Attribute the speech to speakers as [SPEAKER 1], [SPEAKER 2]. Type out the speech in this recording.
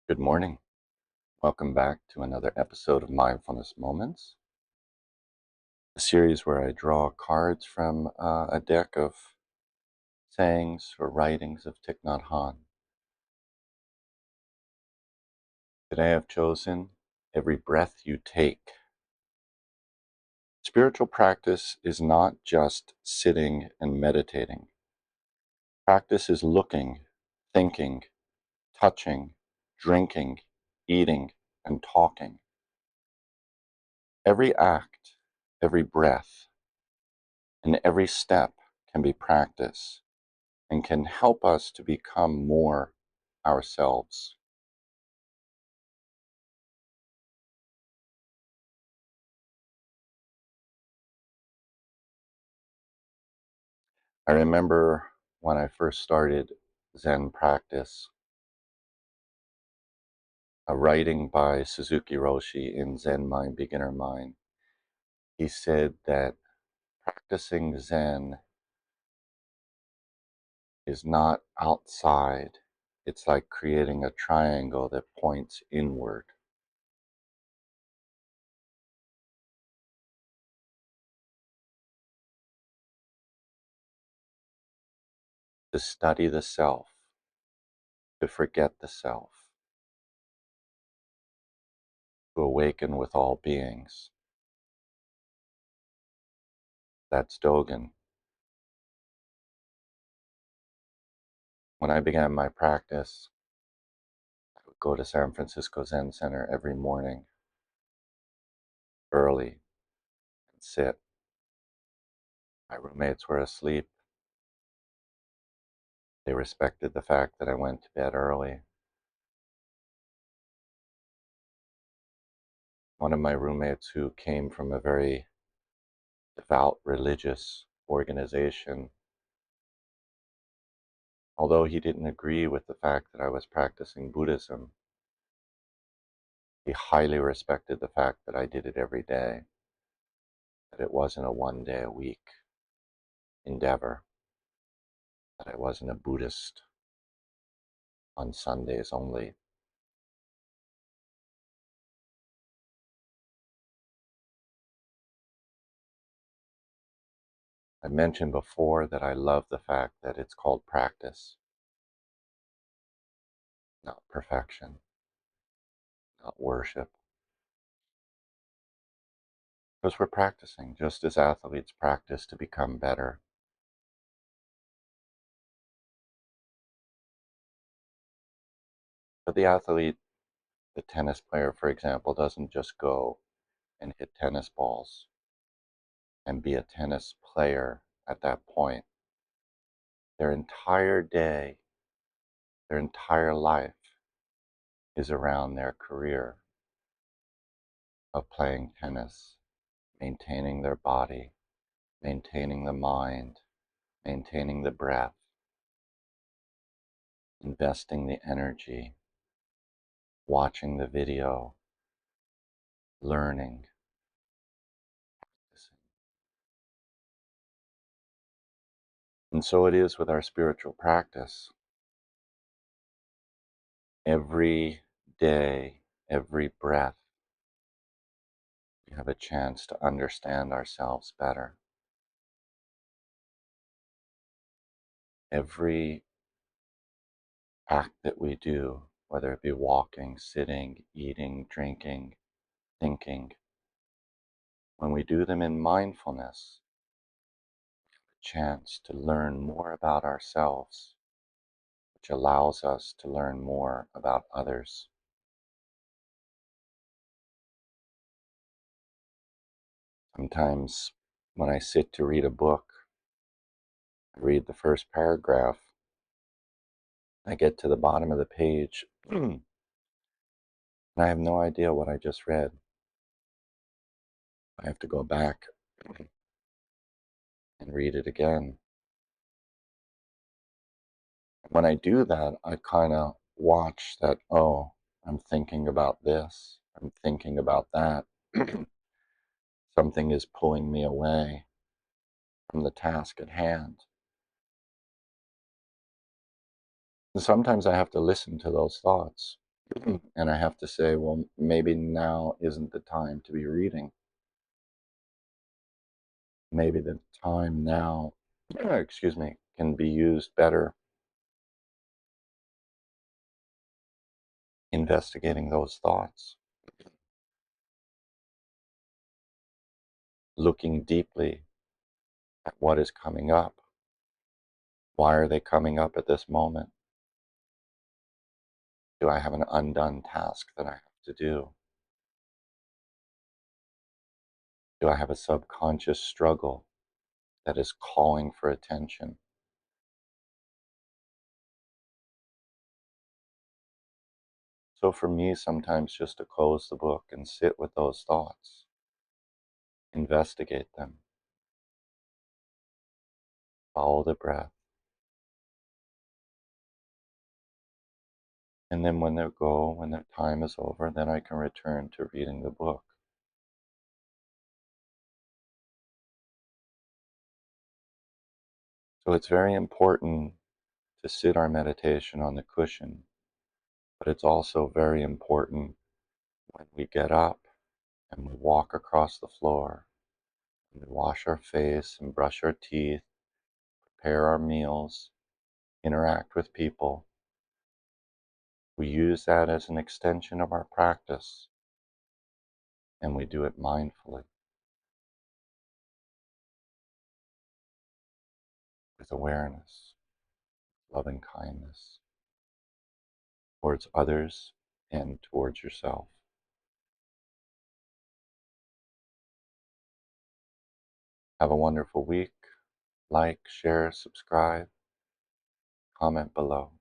[SPEAKER 1] Good morning. Welcome back to another episode of Mindfulness Moments, a series where I draw cards from a deck of sayings or writings of Thich Nhat Hanh. Today I've chosen every breath you take. Spiritual practice is not just sitting and meditating. Practice is looking, thinking, touching, drinking, eating, and talking. Every act, every breath, and every step can be practice and can help us to become more ourselves. I remember when I first started Zen practice, a writing by Suzuki Roshi in Zen Mind, Beginner Mind. He said that practicing Zen is not outside. It's like creating a triangle that points inward. To study the self, to forget the self, to awaken with all beings. That's Dogen. When I began my practice, I would go to San Francisco Zen Center every morning early and sit. My roommates were asleep. They respected the fact that I went to bed early. One of my roommates, who came from a very devout religious organization, although he didn't agree with the fact that I was practicing Buddhism, he highly respected the fact that I did it every day, that it wasn't a one-day-a-week endeavor, that I wasn't a Buddhist on Sundays only. I mentioned before that I love the fact that it's called practice, not perfection, not worship. Because we're practicing, just as athletes practice to become better. But the athlete, the tennis player, for example, doesn't just go and hit tennis balls and be a tennis player at that point. Their entire day, their entire life is around their career of playing tennis, maintaining their body, maintaining the mind, maintaining the breath, investing the energy, watching the video, learning, practicing. And so it is with our spiritual practice. Every day, every breath, we have a chance to understand ourselves better. Every act that we do, whether it be walking, sitting, eating, drinking, thinking, when we do them in mindfulness, a chance to learn more about ourselves, which allows us to learn more about others. Sometimes when I sit to read a book, I read the first paragraph, I get to the bottom of the page, and I have no idea what I just read. I have to go back and read it again. When I do that, I kind of watch that, oh, I'm thinking about this, I'm thinking about that. Something is pulling me away from the task at hand. And sometimes I have to listen to those thoughts. And I have to say, well, maybe now isn't the time to be reading. Maybe the time now, excuse me, can be used better investigating those thoughts, looking deeply at what is coming up. Why are they coming up at this moment? Do I have an undone task that I have to do? Do I have a subconscious struggle that is calling for attention? So for me, sometimes just to close the book and sit with those thoughts, investigate them, follow the breath, and then when they go, when their time is over, then I can return to reading the book. So it's very important to sit our meditation on the cushion, but it's also very important when we get up and we walk across the floor, and we wash our face and brush our teeth, prepare our meals, interact with people. We use that as an extension of our practice, and we do it mindfully, with awareness, loving kindness towards others and towards yourself. Have a wonderful week. Like, share, subscribe, comment below.